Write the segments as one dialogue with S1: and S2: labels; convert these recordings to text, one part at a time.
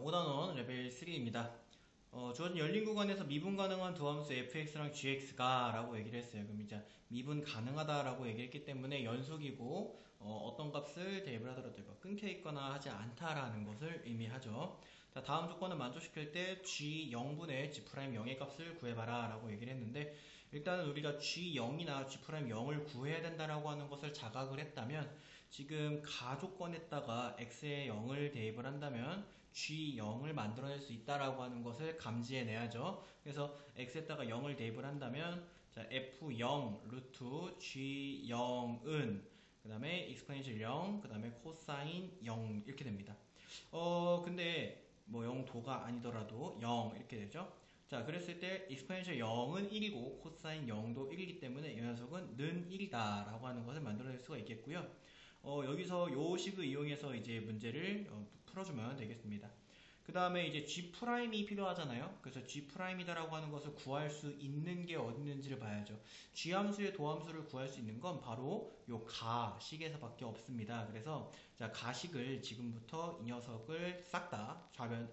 S1: 5단원 레벨 3입니다. 주어진 열린 구간에서 미분 가능한 두 함수 fx랑 gx가 라고 얘기를 했어요. 그럼 이제 미분 가능하다라고 얘기했기 때문에 연속이고 떤 값을 대입을 하더라도 끊겨 있거나 하지 않다라는 것을 의미하죠. 자, 다음 조건을 만족시킬 때 g0분의 g'0의 값을 구해봐라 라고 얘기를 했는데, 일단은 우리가 g0이나 g'0을 구해야 된다라고 하는 것을 자각을 했다면, 지금 가조건에다가 x에 0을 대입을 한다면 g0을 만들어낼 수 있다라고 하는 것을 감지해내야죠. 그래서 x에다가 0을 대입을 한다면, 자, f0 루트 g0은 그 다음에 exponential 0, 그 다음에 코사인 0 이렇게 됩니다. 근데 뭐 0도가 아니더라도 0 이렇게 되죠. 자, 그랬을 때 exponential 0은 1이고 코사인 0도 1이기 때문에 이 녀석은 는 1이다 라고 하는 것을 만들어낼 수가 있겠고요. 여기서 요 식을 이용해서 이제 문제를 풀어주면 되겠습니다. 그 다음에 이제 G'이 필요하잖아요. 그래서 G'이다라고 하는 것을 구할 수 있는 게 어디 있는지를 봐야죠. G함수의 도함수를 구할 수 있는 건 바로 요 가식에서밖에 없습니다. 그래서 자, 가식을 지금부터 이 녀석을 싹 다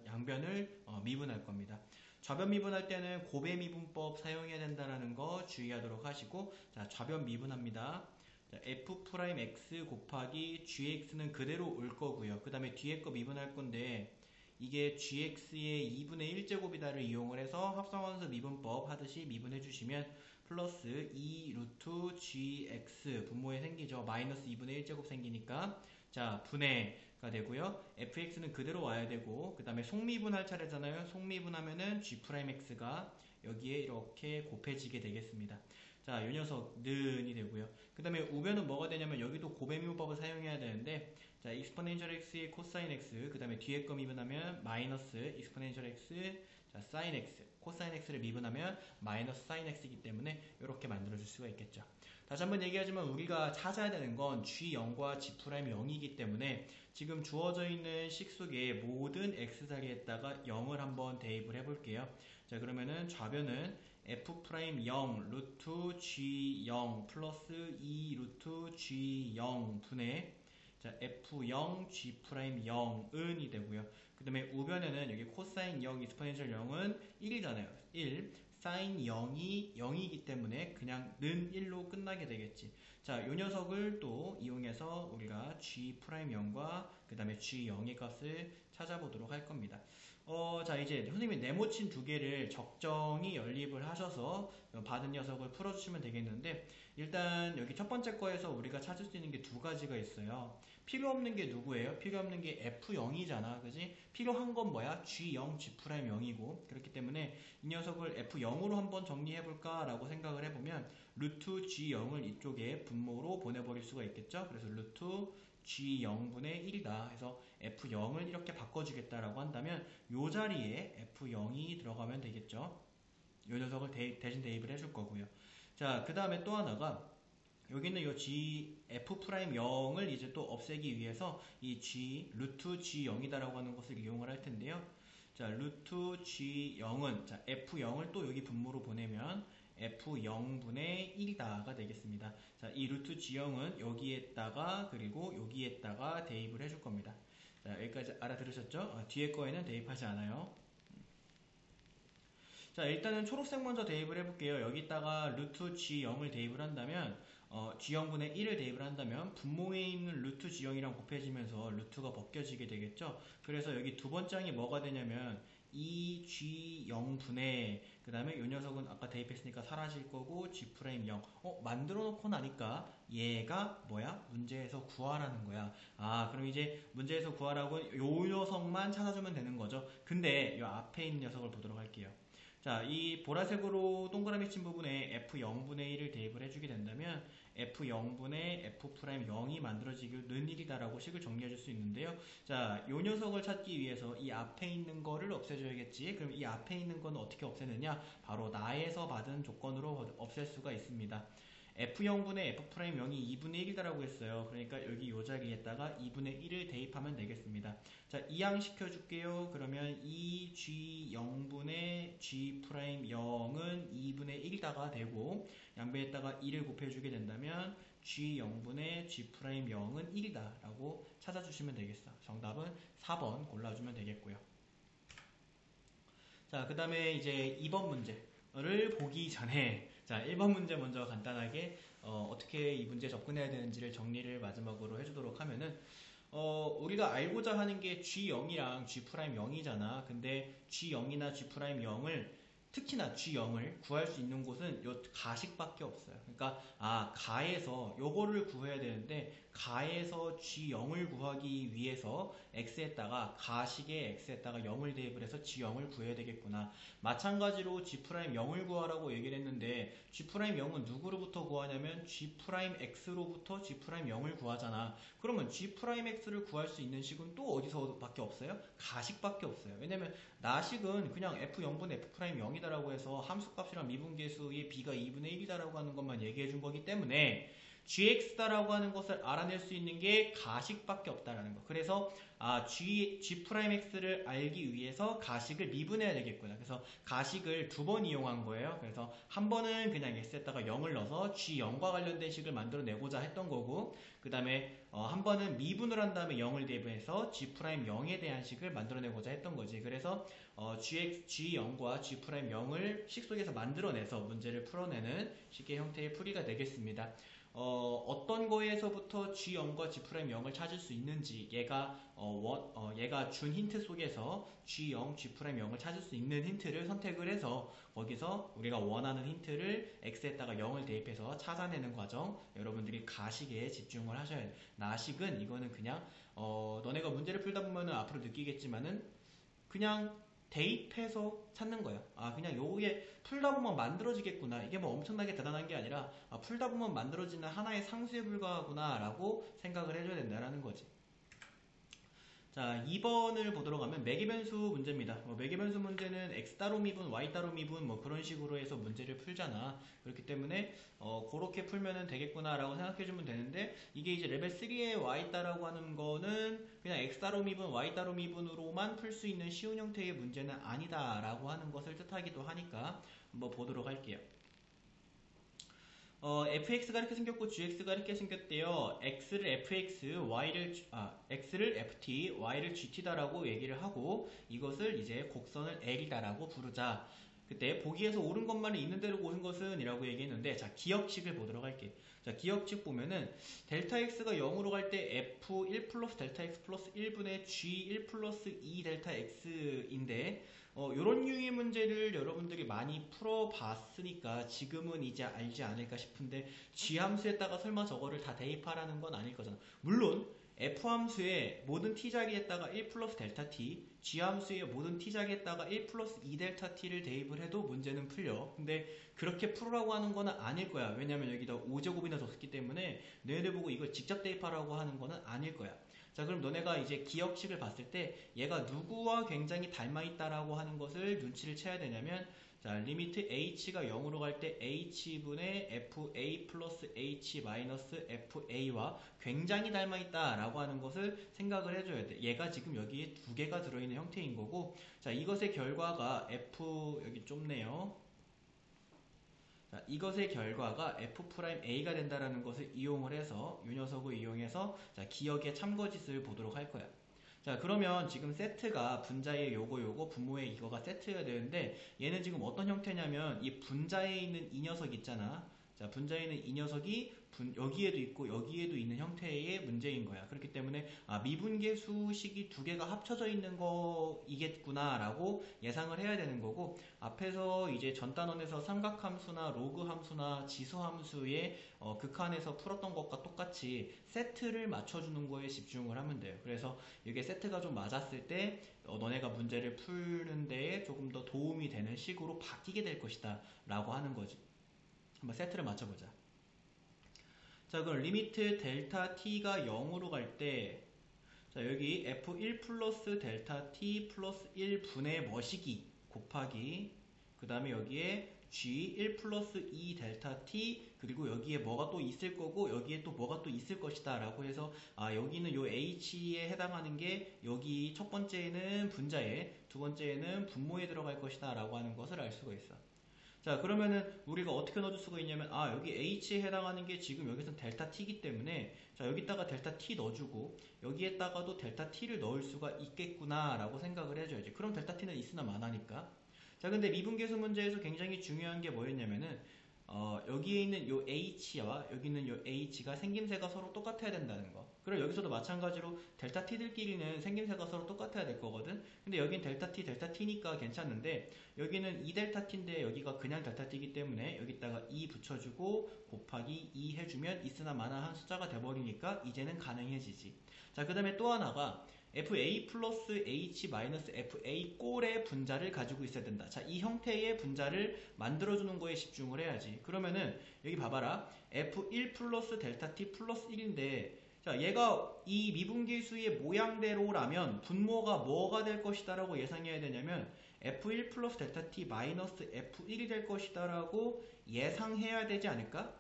S1: 양변을 미분할 겁니다. 좌변 미분할 때는 고배 미분법 사용해야 된다는 거 주의하도록 하시고, 자, 좌변 미분합니다. f'x 곱하기 gx는 그대로 올 거고요. 그 다음에 뒤에 거 미분할 건데, 이게 gx의 2분의 1제곱이다를 이용을 해서 합성함수 미분법 하듯이 미분해 주시면 플러스 2 루트 gx 분모에 생기죠. 마이너스 2분의 1제곱 생기니까, 자, 분해가 되고요. fx는 그대로 와야 되고, 그 다음에 속미분할 차례잖아요. 속미분하면은 g'x가 여기에 이렇게 곱해지게 되겠습니다. 자, 이 녀석 는이 되고요. 그 다음에 우변은 뭐가 되냐면 여기도 고배미분법을 사용해야 되는데, 자, exponential x의 코사인 x, 그 다음에 뒤에 거 미분하면 마이너스 exponential x, 자, sin x, 코사인 x를 미분하면 마이너스 sin x이기 때문에 이렇게 만들어줄 수가 있겠죠. 다시 한번 얘기하지만 우리가 찾아야 되는 건 g0과 g'0이기 때문에 지금 주어져 있는 식 속에 모든 x 자리에다가 0을 한번 대입을 해볼게요. 자, 그러면은 좌변은 f'0 루트 g0 플러스 2 루트 g0 분의, 자, f0 g'0은이 되고요. 그 다음에 우변에는 여기 코사인 0 exponential 0은 1이잖아요. 1 사인 0이 0이기 때문에 그냥 는 1로 끝나게 되겠지. 자, 요 녀석을 또 이용해서 우리가 g'0과 그 다음에 g0의 값을 찾아보도록 할 겁니다. 자, 이제 선생님이 네모친 두 개를 적정히 연립을 하셔서 받은 녀석을 풀어주시면 되겠는데, 일단 여기 첫 번째 거에서 우리가 찾을 수 있는 게 두 가지가 있어요. 필요 없는 게 누구예요? 필요 없는 게 F0이잖아. 그지? 필요한 건 뭐야? G0, G'0이고. 그렇기 때문에 이 녀석을 F0으로 한번 정리해볼까? 라고 생각을 해보면, 루트 G0을 이쪽에 분모로 보내버릴 수가 있겠죠? 그래서 루트 G0분의 1이다 해서 F0을 이렇게 바꿔주겠다라고 한다면, 요 자리에 F0이 들어가면 되겠죠? 요 녀석을 대신 대입을 해줄 거고요. 자, 그 다음에 또 하나가, 여기는 요 G, F'0을 이제 또 없애기 위해서 이 G, 루트 G0이다라고 하는 것을 이용을 할 텐데요. 자, 루트 G0은, 자, F0을 또 여기 분모로 보내면 F0분의 1이다가 되겠습니다. 자, 이 루트 G0은 여기에다가, 그리고 여기에다가 대입을 해줄 겁니다. 자, 여기까지 알아들으셨죠? 뒤에 거에는 대입하지 않아요. 자, 일단은 초록색 먼저 대입을 해볼게요. 여기다가 루트 G0을 대입을 한다면, G0분의 1을 대입을 한다면, 분모에 있는 루트 G0이랑 곱해지면서 루트가 벗겨지게 되겠죠? 그래서 여기 두 번째 항이 뭐가 되냐면, 2G0분의, 그 다음에 이 녀석은 아까 대입했으니까 사라질 거고, G'0. 만들어 놓고 나니까, 얘가 뭐야? 문제에서 구하라는 거야. 아, 그럼 이제 문제에서 구하라고 요 녀석만 찾아주면 되는 거죠. 근데 이 앞에 있는 녀석을 보도록 할게요. 자, 이 보라색으로 동그라미 친 부분에 F0분의 1을 대입을 해주게 된다면 F0분의 F'0이 만들어지길 는 1이다라고 식을 정리해 줄 수 있는데요. 자, 요 녀석을 찾기 위해서 이 앞에 있는 거를 없애줘야겠지. 그럼 이 앞에 있는 거는 어떻게 없애느냐? 바로 나에서 받은 조건으로 없앨 수가 있습니다. F0분의 F'0이 2분의 1이다라고 했어요. 그러니까 여기 요 자리에다가 2분의 1을 대입하면 되겠습니다. 자, 이항시켜줄게요. 그러면 2G0분의 G'0은 2분의 1이다가 되고, 양배에다가 2를 곱해주게 된다면 G0분의 G'0은 1이다 라고 찾아주시면 되겠어. 정답은 4번 골라주면 되겠고요. 자, 그 다음에 이제 2번 문제를 보기 전에 자, 1번 문제 먼저 간단하게 어떻게 이 문제에 접근해야 되는지를 정리를 마지막으로 해주도록 하면은 우리가 알고자 하는 게 G0이랑 G'0이잖아. 근데 G0이나 G'0을 특히나 G0을 구할 수 있는 곳은 요 가식밖에 없어요. 그러니까 가에서 요거를 구해야 되는데 가에서 G0을 구하기 위해서 X에다가 가식의 X에다가 0을 대입을 해서 G0을 구해야 되겠구나. 마찬가지로 G'0을 구하라고 얘기를 했는데 G'0은 누구로부터 구하냐면 G'X로부터 G'0을 구하잖아. 그러면 G'X를 구할 수 있는 식은 또 어디서밖에 없어요? 가식밖에 없어요. 왜냐면 나식은 그냥 F0분의 F'0이다라고 해서 함수값이랑 미분계수의 B가 2분의 1이다라고 하는 것만 얘기해 준 거기 때문에 GX다라고 하는 것을 알아낼 수 있는 게 가식밖에 없다라는 거. 그래서 G'X를 알기 위해서 가식을 미분해야 되겠구나. 그래서 가식을 두 번 이용한 거예요. 그래서 한 번은 그냥 X에다가 0을 넣어서 G0과 관련된 식을 만들어내고자 했던 거고, 그 다음에 한 번은 미분을 한 다음에 0을 대입해서 G'0에 대한 식을 만들어내고자 했던 거지. 그래서 G0과 G'0을 식 속에서 만들어내서 문제를 풀어내는 식의 형태의 풀이가 되겠습니다. 어떤 거에서부터 G0과 G'0을 찾을 수 있는지 얘가 준 힌트 속에서 G0, G'0을 찾을 수 있는 힌트를 선택을 해서 거기서 우리가 원하는 힌트를 X에다가 0을 대입해서 찾아내는 과정, 여러분들이 가식에 집중을 하셔야 돼요. 나식은 이거는 그냥 너네가 문제를 풀다 보면은 앞으로 느끼겠지만은 그냥 대입해서 찾는 거예요. 그냥 요게 풀다 보면 만들어지겠구나. 이게 뭐 엄청나게 대단한 게 아니라 풀다 보면 만들어지는 하나의 상수에 불과하구나 라고 생각을 해줘야 된다는 거지. 자, 2번을 보도록 하면 매개변수 문제입니다. 매개변수 문제는 x 따로 미분, y 따로 미분 뭐 그런 식으로 해서 문제를 풀잖아. 그렇기 때문에 그렇게 풀면은 되겠구나 라고 생각해주면 되는데, 이게 이제 레벨 3의 y 따라고 하는 거는 그냥 x 따로 미분, y 따로 미분으로만 풀 수 있는 쉬운 형태의 문제는 아니다 라고 하는 것을 뜻하기도 하니까 한번 보도록 할게요. fx가 이렇게 생겼고 gx가 이렇게 생겼대요. x를 fx, x를 ft, y를 gt다라고 얘기를 하고 이것을 이제 곡선을 l이다라고 부르자. 그때 보기에서 옳은 것만은 있는 대로 옳은 것은 이라고 얘기했는데, 자, 기억식을 보도록 할게. 자, 기억식 보면은 델타 x가 0으로 갈 때 f1 플러스 델타 x 플러스 1분의 g1 플러스 2 델타 x인데 요런 유의 문제를 여러분들이 많이 풀어봤으니까 지금은 이제 알지 않을까 싶은데, g함수에다가 설마 저거를 다 대입하라는 건 아닐 거잖아. 물론 f함수의 모든 t자리에다가 1 플러스 델타 t, g함수의 모든 t자리에다가 1 플러스 2 델타 t를 대입을 해도 문제는 풀려. 근데 그렇게 풀으라고 하는 거는 아닐 거야. 왜냐면 여기다 5제곱이나 줬기 때문에 너희들 보고 이걸 직접 대입하라고 하는 거는 아닐 거야. 자, 그럼 너네가 이제 기억식을 봤을 때 얘가 누구와 굉장히 닮아있다라고 하는 것을 눈치를 채야 되냐면, 자, 리미트 h가 0으로 갈 때 h분의 fa 플러스 h 마이너스 fa와 굉장히 닮아있다라고 하는 것을 생각을 해줘야 돼. 얘가 지금 여기에 두 개가 들어있는 형태인 거고, 자, 이것의 결과가 여기 좁네요. 자, 이것의 결과가 f'A가 된다라는 것을 이용을 해서, 이 녀석을 이용해서 자, 기억의 참거짓을 보도록 할 거야. 자, 그러면 지금 세트가 분자의 요거 분모의 이거가 세트여야 되는데, 얘는 지금 어떤 형태냐면 이 분자에 있는 이 녀석 있잖아. 자, 분자에 있는 이 녀석이 여기에도 있고 여기에도 있는 형태의 문제인 거야. 그렇기 때문에 미분계수식이 두 개가 합쳐져 있는 거이겠구나 라고 예상을 해야 되는 거고, 앞에서 이제 전 단원에서 삼각함수나 로그함수나 지수함수의 극한에서 풀었던 것과 똑같이 세트를 맞춰주는 거에 집중을 하면 돼요. 그래서 이게 세트가 좀 맞았을 때 너네가 문제를 푸는 데에 조금 더 도움이 되는 식으로 바뀌게 될 것이다 라고 하는 거지. 한번 세트를 맞춰보자. 자, 그럼 리미트 델타 t가 0으로 갈 때, 자, 여기 f1 플러스 델타 t 플러스 1분의 머시기 곱하기, 그 다음에 여기에 g1 플러스 2 델타 t, 그리고 여기에 뭐가 또 있을 거고 여기에 또 뭐가 또 있을 것이다 라고 해서 여기는 요 h에 해당하는 게 여기 첫 번째는 분자에, 두 번째는 분모에 들어갈 것이다 라고 하는 것을 알 수가 있어. 자, 그러면은 우리가 어떻게 넣어줄 수가 있냐면, 여기 h에 해당하는 게 지금 여기서는 델타 t이기 때문에, 자, 여기다가 델타 t 넣어주고 여기에다가도 델타 t를 넣을 수가 있겠구나 라고 생각을 해줘야지. 그럼 델타 t는 있으나 마나니까. 자, 근데 미분계수 문제에서 굉장히 중요한 게 뭐였냐면은 여기에 있는 요 h와 여기 있는 요 h가 생김새가 서로 똑같아야 된다는 거. 그리고 여기서도 마찬가지로 델타 t들끼리는 생김새가 서로 똑같아야 될 거거든. 근데 여긴 델타 t니까 괜찮은데 여기는 2델타 t인데 여기가 그냥 델타 t이기 때문에 여기다가 2 붙여주고 곱하기 2 해주면 있으나 마나 한 숫자가 돼버리니까 이제는 가능해지지. 자, 그 다음에 또 하나가 fa 플러스 h 마이너스 fa 꼴의 분자를 가지고 있어야 된다. 자, 이 형태의 분자를 만들어주는 거에 집중을 해야지. 그러면은 여기 봐봐라. f1 플러스 델타 t 플러스 1인데 자, 얘가 이 미분계수의 모양대로라면 분모가 뭐가 될 것이다 라고 예상해야 되냐면 f1 플러스 델타 t 마이너스 f1이 될 것이다 라고 예상해야 되지 않을까?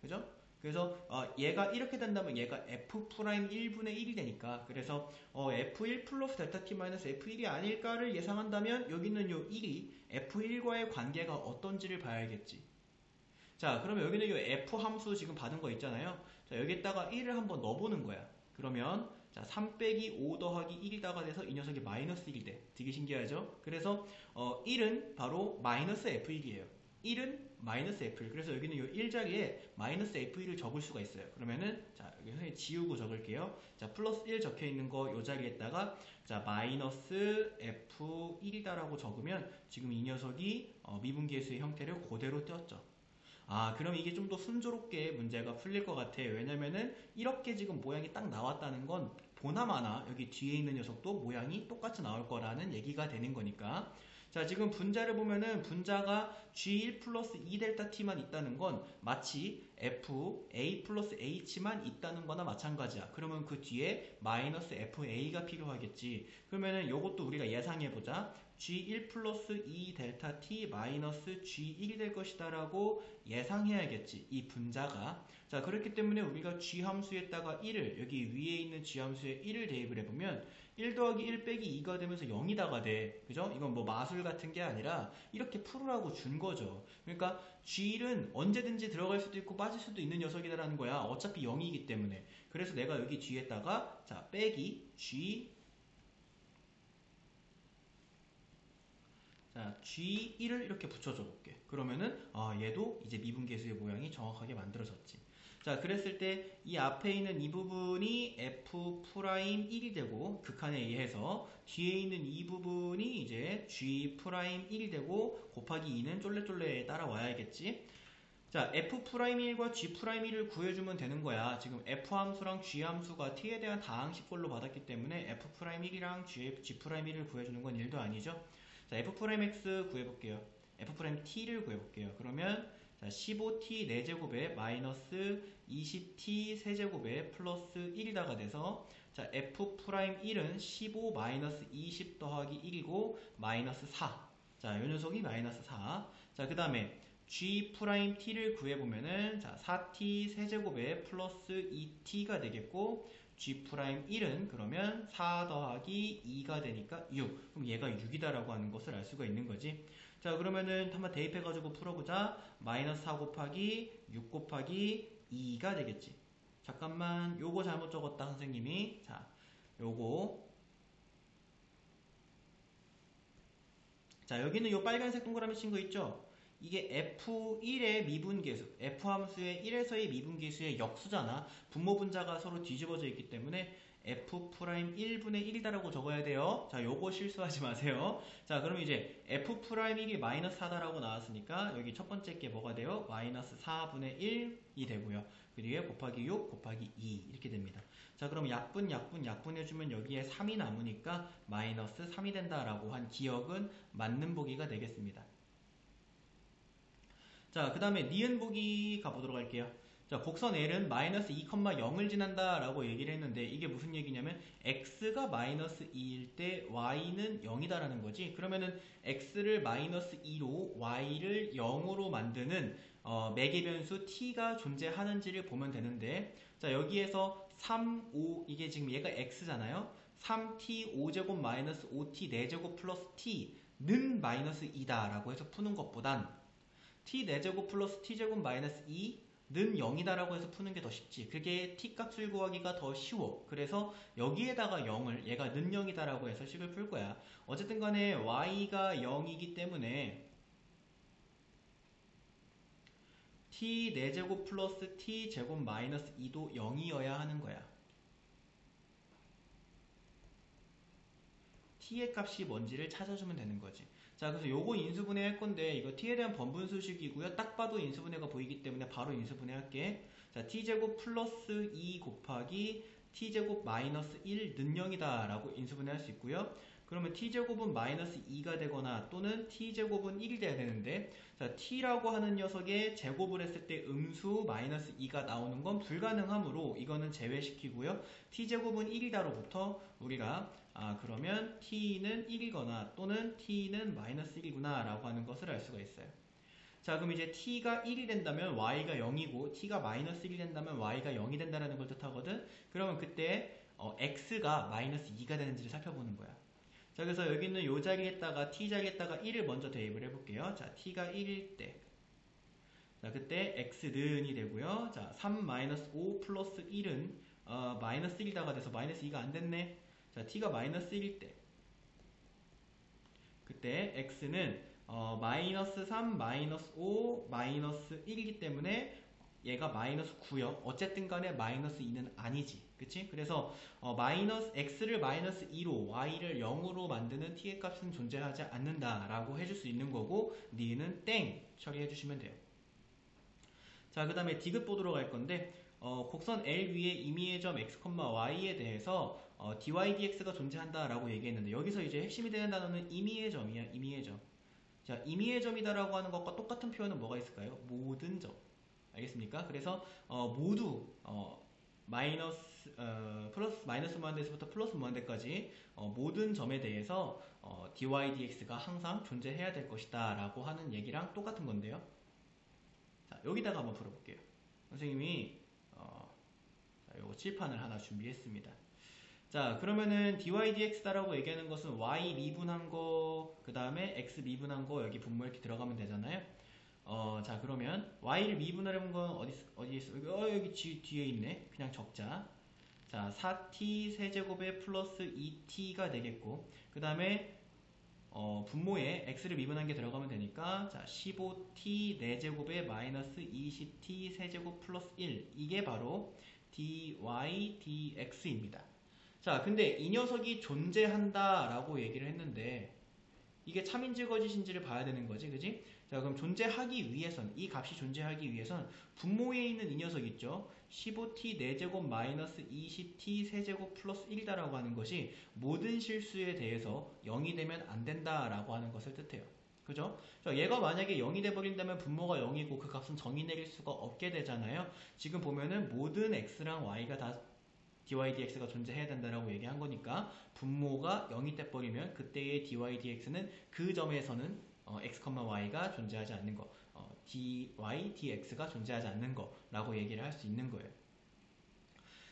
S1: 그죠? 그래서 얘가 이렇게 된다면 얘가 f'1분의 1이 되니까 그래서 f1 플러스 델타 t 마이너스 f1이 아닐까를 예상한다면 여기는 요 1이 f1과의 관계가 어떤지를 봐야겠지. 자, 그러면 여기는 요 f 함수 지금 받은 거 있잖아요. 자, 여기에다가 1을 한번 넣어보는 거야. 그러면 자, 3 빼기 5 더하기 1이다가 돼서 이 녀석이 마이너스 1이 돼. 되게 신기하죠? 그래서 1은 바로 마이너스 f1이에요. 1은 마이너스 f1. 그래서 여기는 이 1자리에 마이너스 f1을 적을 수가 있어요. 그러면은 자, 여기 선생님 지우고 적을게요. 자, 플러스 1 적혀 있는 거 이 자리에다가 자, 마이너스 f1이다라고 적으면 지금 이 녀석이 미분계수의 형태를 그대로 띄었죠. 아, 그럼 이게 좀 더 순조롭게 문제가 풀릴 것 같아요. 왜냐면은 이렇게 지금 모양이 딱 나왔다는 건 보나마나 여기 뒤에 있는 녀석도 모양이 똑같이 나올 거라는 얘기가 되는 거니까. 자, 지금 분자를 보면은 분자가 G1 플러스 2델타 T만 있다는 건 마치 F, A 플러스 H만 있다는 거나 마찬가지야. 그러면 그 뒤에 마이너스 FA가 필요하겠지. 그러면은 요것도 우리가 예상해보자. G1 플러스 2델타 T 마이너스 G1이 될 것이다 라고 예상해야겠지. 이 분자가. 자, 그렇기 때문에 우리가 G 함수에다가 1을 여기 위에 있는 G 함수에 1을 대입을 해보면 1 더하기 1 빼기 2가 되면서 0이다가 돼. 그죠? 이건 뭐 마술 같은 게 아니라 이렇게 풀으라고 준 거죠. 그러니까 G1은 언제든지 들어갈 수도 있고 빠질 수도 있는 녀석이다라는 거야. 어차피 0이기 때문에. 그래서 내가 여기 뒤에다가 자, 빼기 G 자, G1을 이렇게 붙여줘 볼게. 그러면은 얘도 이제 미분계수의 모양이 정확하게 만들어졌지. 자, 그랬을 때 이 앞에 있는 이 부분이 F'1이 되고 극한에 의해서 뒤에 있는 이 부분이 이제 G'1이 되고 곱하기 2는 쫄래쫄래 따라와야겠지. 자, F'1과 G'1을 구해주면 되는 거야. 지금 F 함수랑 G 함수가 T에 대한 다항식꼴로 받았기 때문에 F'1이랑 G'1을 구해주는 건 일도 아니죠. 자, F'X 구해볼게요. F'T를 구해볼게요. 그러면 자, 15t 4제곱에 마이너스 20t 세제곱에 플러스 1이다가 돼서 자, F'1은 15 마이너스 20 더하기 1이고 마이너스 4. 자, 요 녀석이 마이너스 4. 자, 그 다음에 G'T를 구해보면은 자, 4t 세제곱에 플러스 2t가 되겠고 G'1은 그러면 4 더하기 2가 되니까 6. 그럼 얘가 6이다라고 하는 것을 알 수가 있는 거지. 자, 그러면은 한번 대입해가지고 풀어보자. 마이너스 4 곱하기 6 곱하기 2가 되겠지. 잠깐만, 요거 잘못 적었다, 선생님이. 자, 요거. 자, 여기는 요 빨간색 동그라미 친 거 있죠? 이게 F1의 미분계수, F 함수의 1에서의 미분계수의 역수잖아. 분모 분자가 서로 뒤집어져 있기 때문에 F'1분의 1이다라고 적어야 돼요. 자, 요거 실수하지 마세요. 자, 그럼 이제 F'1이 마이너스 4다라고 나왔으니까 여기 첫 번째 게 뭐가 돼요? 마이너스 4분의 1이 되고요. 그 뒤에 곱하기 6, 곱하기 2 이렇게 됩니다. 자, 그럼 약분 해주면 여기에 3이 남으니까 마이너스 3이 된다라고 한 기억은 맞는 보기가 되겠습니다. 자, 그 다음에 니은 보기 가보도록 할게요. 자, 곡선 L은 마이너스 2,0을 지난다 라고 얘기를 했는데 이게 무슨 얘기냐면 x가 마이너스 2일 때 y는 0이다 라는 거지. 그러면은 x를 마이너스 2로 y를 0으로 만드는 매개 변수 t가 존재하는지를 보면 되는데 자, 여기에서 3, 5 이게 지금 얘가 x잖아요. 3t 5제곱 마이너스 5t 4제곱 플러스 t는 마이너스 2다 라고 해서 푸는 것보단 t 4제곱 플러스 t제곱 마이너스 2 는 0이다라고 해서 푸는 게 더 쉽지. 그게 t 값을 구하기가 더 쉬워. 그래서 여기에다가 0을 얘가 는 0이다라고 해서 식을 풀 거야. 어쨌든 간에 y가 0이기 때문에 t 4제곱 플러스 t 제곱 마이너스 2도 0이어야 하는 거야. t의 값이 뭔지를 찾아주면 되는 거지. 자, 그래서 요거 인수분해 할 건데 이거 t에 대한 번분수식이고요. 딱 봐도 인수분해가 보이기 때문에 바로 인수분해 할게. 자, t제곱 플러스 2 곱하기 t제곱 마이너스 1는 0이다 라고 인수분해 할 수 있고요. 그러면 t제곱은 마이너스 2가 되거나 또는 t제곱은 1이 돼야 되는데, 자, t라고 하는 녀석의 제곱을 했을 때 음수 마이너스 2가 나오는 건 불가능하므로 이거는 제외시키고요. t제곱은 1이다로부터 우리가 그러면 t는 1이거나 또는 t는 마이너스 1이구나 라고 하는 것을 알 수가 있어요. 자, 그럼 이제 t가 1이 된다면 y가 0이고 t가 마이너스 1이 된다면 y가 0이 된다는 걸 뜻하거든. 그러면 그때 x가 마이너스 2가 되는지를 살펴보는 거야. 자, 그래서 여기 있는 이 자리에다가 t 자리에다가 1을 먼저 대입을 해볼게요. 자, t가 1일 때, 자, 그때 x는이 되고요. 자, 3-5 플러스 1은 마이너스 1이다가 돼서 마이너스 2가 안 됐네. 자, t가 마이너스 1일 때, 그때 x는 마이너스 3, 마이너스 5, 마이너스 1이기 때문에 얘가 마이너스 9요. 어쨌든 간에 마이너스 2는 아니지. 그치? 그래서 x를 마이너스 2로 y를 0으로 만드는 t의 값은 존재하지 않는다 라고 해줄 수 있는 거고, 니는 땡 처리해 주시면 돼요. 자, 그 다음에 디귿 보도록 할 건데, 곡선 L 위에 임의의 점 x, y에 대해서 dy, dx가 존재한다 라고 얘기했는데, 여기서 이제 핵심이 되는 단어는 임의의 점이야. 임의의 점. 자, 임의의 점이다라고 하는 것과 똑같은 표현은 뭐가 있을까요? 모든 점. 알겠습니까? 그래서 모두 플러스 마이너스 무한대에서부터 플러스 무한대까지 모든 점에 대해서 dy, dx가 항상 존재해야 될 것이다 라고 하는 얘기랑 똑같은 건데요. 자, 여기다가 한번 풀어볼게요. 선생님이 요거 칠판을 하나 준비했습니다. 자, 그러면은 dy, dx다라고 얘기하는 것은 y 미분한 거, 그 다음에 x 미분한 거 여기 분모 이렇게 들어가면 되잖아요. 자, 그러면 y를 미분하려는 건 어디 있어? 여기 뒤에 있네. 그냥 적자. 자, 4t 세제곱에 플러스 2t가 되겠고, 그 다음에 분모에 x를 미분한 게 들어가면 되니까, 자, 15t 4제곱에 마이너스 20t 세제곱 플러스 1, 이게 바로 dy dx입니다. 자, 근데 이 녀석이 존재한다 라고 얘기를 했는데, 이게 참인지 거짓인지를 봐야 되는 거지, 그지? 자, 그럼 존재하기 위해선, 이 값이 존재하기 위해선 분모에 있는 이 녀석 있죠? 15t 4제곱 마이너스 20t 세제곱 플러스 1이다라고 하는 것이 모든 실수에 대해서 0이 되면 안 된다라고 하는 것을 뜻해요. 그죠? 자, 얘가 만약에 0이 돼버린다면 분모가 0이고 그 값은 정의 내릴 수가 없게 되잖아요. 지금 보면은 모든 x랑 y가 다 dy, dx가 존재해야 된다라고 얘기한 거니까 분모가 0이 돼버리면 그때의 dy, dx는 그 점에서는 x, y가 존재하지 않는 거, dy, dx가 존재하지 않는 거라고 얘기를 할 수 있는 거예요.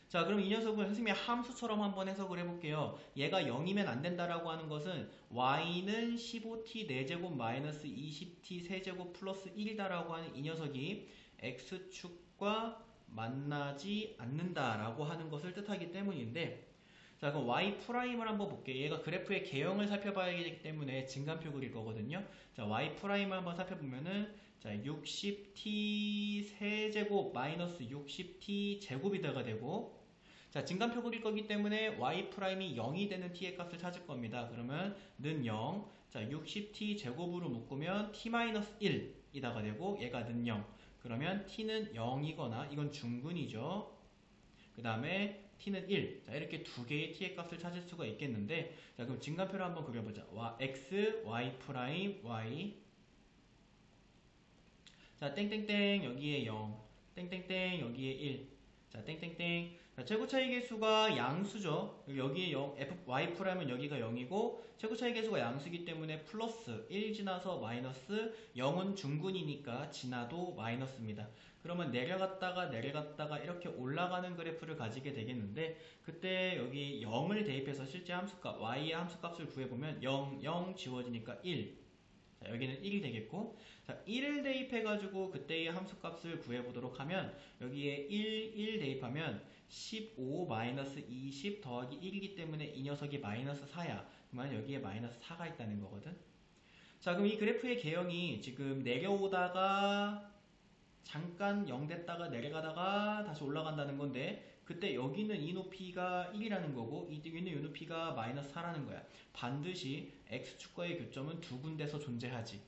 S1: 자, 그럼 이 녀석을 선생님이 함수처럼 한번 해석을 해볼게요. 얘가 0이면 안 된다라고 하는 것은 y는 15t 4제곱 마이너스 20t 세제곱 플러스 1이다라고 하는 이 녀석이 x축과 만나지 않는다라고 하는 것을 뜻하기 때문인데, 자, 그럼 y'을 한번 볼게요. 얘가 그래프의 개형을 살펴봐야 되기 때문에 증간표 그릴 거거든요. 자, y'을 한번 살펴보면은, 자, 60t 세제곱 마이너스 60t 제곱이다가 되고, 자, 증간표 그릴 거기 때문에 y'이 0이 되는 t의 값을 찾을 겁니다. 그러면 는 0, 자, 60t 제곱으로 묶으면 t-1이다가 되고, 얘가 는 0. 그러면 t는 0이거나, 이건 중근이죠. 그 다음에 t는 1. 자, 이렇게 두 개의 t의 값을 찾을 수가 있겠는데, 자, 그럼 증간표를 한번 그려보자. x, y', y. 자, 땡땡땡, 여기에 0. 땡땡땡, 여기에 1. 자, 땡땡땡. 자, 최고차이 계수가 양수죠. 여기에 0, y'은 여기가 0이고, 최고차이 계수가 양수이기 때문에 플러스 1 지나서 마이너스, 0은 중근이니까 지나도 마이너스입니다. 그러면 내려갔다가 이렇게 올라가는 그래프를 가지게 되겠는데, 그때 여기 0을 대입해서 실제 함수값, y의 함수값을 구해보면 0, 0 지워지니까 1. 자, 여기는 1이 되겠고, 자, 1을 대입해가지고 그때의 함수값을 구해보도록 하면 여기에 1 대입하면 15 마이너스 20 더하기 1이기 때문에 이 녀석이 마이너스 4야. 그러면 여기에 마이너스 4가 있다는 거거든. 자, 그럼 이 그래프의 개형이 지금 내려오다가 잠깐 0 됐다가 내려가다가 다시 올라간다는 건데, 그때 여기는 이 높이가 1이라는 거고 여기는 이 높이가 마이너스 4라는 거야. 반드시 x축과의 교점은 두 군데서 존재하지.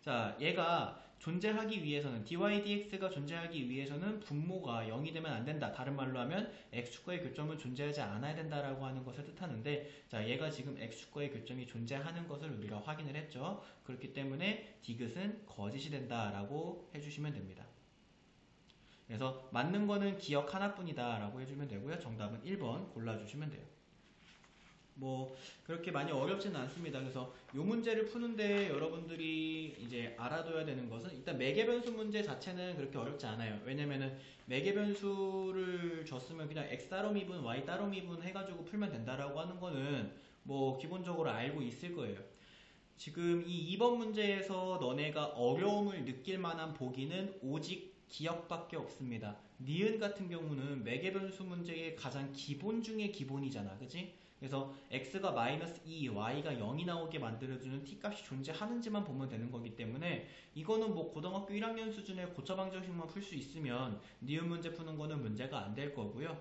S1: 자, 얘가 존재하기 위해서는 dy dx가 존재하기 위해서는 분모가 0이 되면 안 된다. 다른 말로 하면 x축과의 교점은 존재하지 않아야 된다라고 하는 것을 뜻하는데, 자, 얘가 지금 x축과의 교점이 존재하는 것을 우리가 확인을 했죠. 그렇기 때문에 디귿은 거짓이 된다라고 해주시면 됩니다. 그래서 맞는 거는 기억 하나뿐이다 라고 해주면 되고요. 정답은 1번 골라주시면 돼요. 뭐 그렇게 많이 어렵지는 않습니다. 그래서 이 문제를 푸는데 여러분들이 이제 알아둬야 되는 것은, 일단 매개변수 문제 자체는 그렇게 어렵지 않아요. 왜냐면은 매개변수를 줬으면 그냥 x 따로 미분 y 따로 미분 해가지고 풀면 된다라고 하는 거는 뭐 기본적으로 알고 있을 거예요. 지금 이 2번 문제에서 너네가 어려움을 느낄 만한 보기는 오직 기억밖에 없습니다. 니은 같은 경우는 매개변수 문제의 가장 기본 중에 기본이잖아. 그치? 그래서 x가 마이너스 2, y가 0이 나오게 만들어주는 t값이 존재하는지만 보면 되는 거기 때문에 이거는 뭐 고등학교 1학년 수준의 고차방정식만 풀 수 있으면 니은 문제 푸는 거는 문제가 안 될 거고요.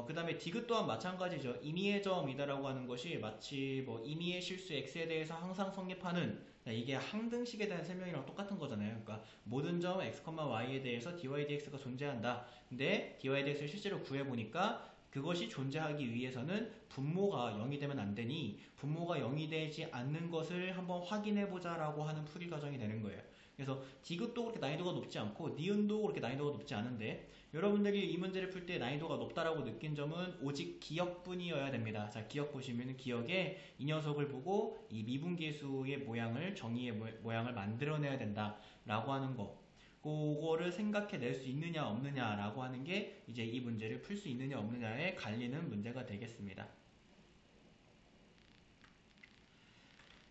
S1: 그 다음에 디귿 또한 마찬가지죠. 임의의 점이다라고 하는 것이 마치 뭐 임의의 실수 x에 대해서 항상 성립하는, 이게 항등식에 대한 설명이랑 똑같은 거잖아요. 그러니까 모든 점 x, y에 대해서 dy, dx가 존재한다. 근데 dy, dx를 실제로 구해보니까 그것이 존재하기 위해서는 분모가 0이 되면 안 되니 분모가 0이 되지 않는 것을 한번 확인해보자 라고 하는 풀이 과정이 되는 거예요. 그래서 디귿도 그렇게 난이도가 높지 않고 니은도 그렇게 난이도가 높지 않은데, 여러분들이 이 문제를 풀 때 난이도가 높다라고 느낀 점은 오직 기억뿐이어야 됩니다. 자, 기억 보시면 기억에 이 녀석을 보고 이 미분계수의 모양을, 정의의 모양을 만들어내야 된다라고 하는 거, 그거를 생각해낼 수 있느냐 없느냐라고 하는 게 이제 이 문제를 풀 수 있느냐 없느냐에 갈리는 문제가 되겠습니다.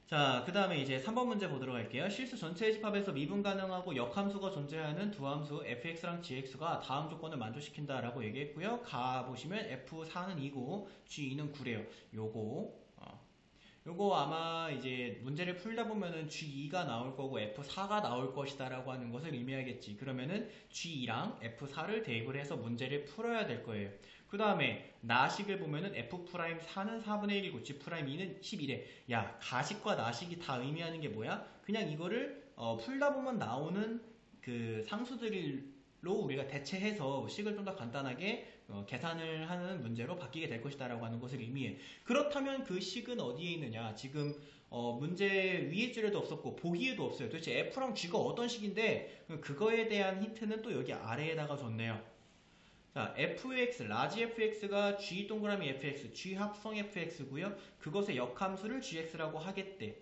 S1: 자, 그 다음에 이제 3번 문제 보도록 할게요. 실수 전체의 집합에서 미분 가능하고 역함수가 존재하는 두 함수 fx랑 gx가 다음 조건을 만족시킨다 라고 얘기했고요. 가보시면 f4는 2고 g2는 9래요. 요거 아마 이제 문제를 풀다 보면은 G2가 나올 거고 F4가 나올 것이다 라고 하는 것을 의미하겠지. 그러면은 G2랑 F4를 대입을 해서 문제를 풀어야 될 거예요. 그 다음에 나식을 보면은 F'4는 4분의 1이고 G'2는 11에. 야, 가식과 나식이 다 의미하는 게 뭐야? 그냥 이거를 풀다 보면 나오는 그 상수들로 우리가 대체해서 식을 좀 더 간단하게 계산을 하는 문제로 바뀌게 될 것이다 라고 하는 것을 의미해. 그렇다면 그 식은 어디에 있느냐? 지금 문제 위에 줄에도 없었고 보기에도 없어요. 도대체 F랑 G가 어떤 식인데, 그거에 대한 힌트는 또 여기 아래에다가 줬네요. 자, fx, 라지 fx가 g 동그라미 fx, g 합성 fx고요. 그것의 역함수를 gx라고 하겠대.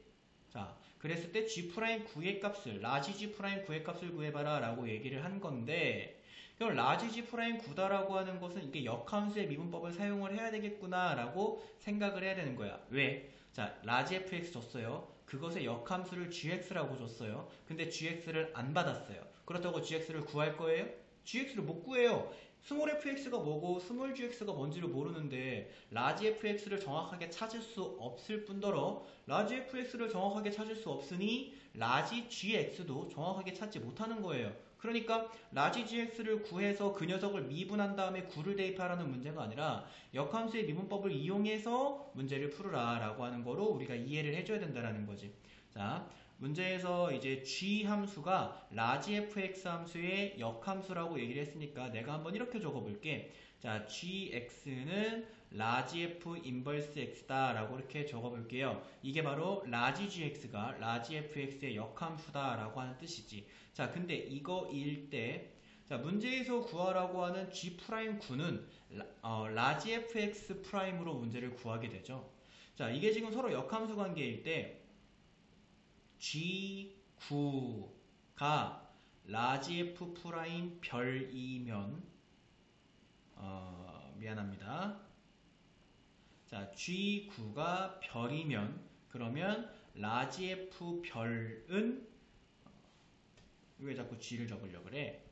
S1: 자, 그랬을 때 g' 9의 값을, 라지 g' 9의 값을 구해봐라 라고 얘기를 한 건데, 그럼 라지 g' 9다라고 하는 것은 이게 역함수의 미분법을 사용을 해야 되겠구나 라고 생각을 해야 되는 거야. 왜? 자, 라지 fx 줬어요. 그것의 역함수를 gx라고 줬어요. 근데 gx를 안 받았어요. 그렇다고 gx를 구할 거예요? gx를 못 구해요. 스몰 fx가 뭐고 스몰 gx가 뭔지를 모르는데 라지 fx를 정확하게 찾을 수 없을 뿐더러 라지 fx를 정확하게 찾을 수 없으니 라지 gx도 정확하게 찾지 못하는 거예요. 그러니까 라지 gx를 구해서 그 녀석을 미분한 다음에 9를 대입하라는 문제가 아니라 역함수의 미분법을 이용해서 문제를 풀으라 라고 하는 거로 우리가 이해를 해줘야 된다는 거지. 자, 문제에서 이제 g 함수가 라지 fx 함수의 역함수라고 얘기를 했으니까 내가 한번 이렇게 적어볼게. 자, gx는 라지 f 인버스 x다 라고 이렇게 적어볼게요. 이게 바로 라지 gx가 라지 fx의 역함수다 라고 하는 뜻이지. 자, 근데 이거일 때, 자, 문제에서 구하라고 하는 g'9는 라지 fx 프라임으로 문제를 구하게 되죠. 자, 이게 지금 서로 역함수 관계일 때 G9가 라지 F 프라임 별이면, 미안합니다. 자, G9가 별이면, 그러면 라지 F 별은 왜 자꾸 G를 적으려고 그래?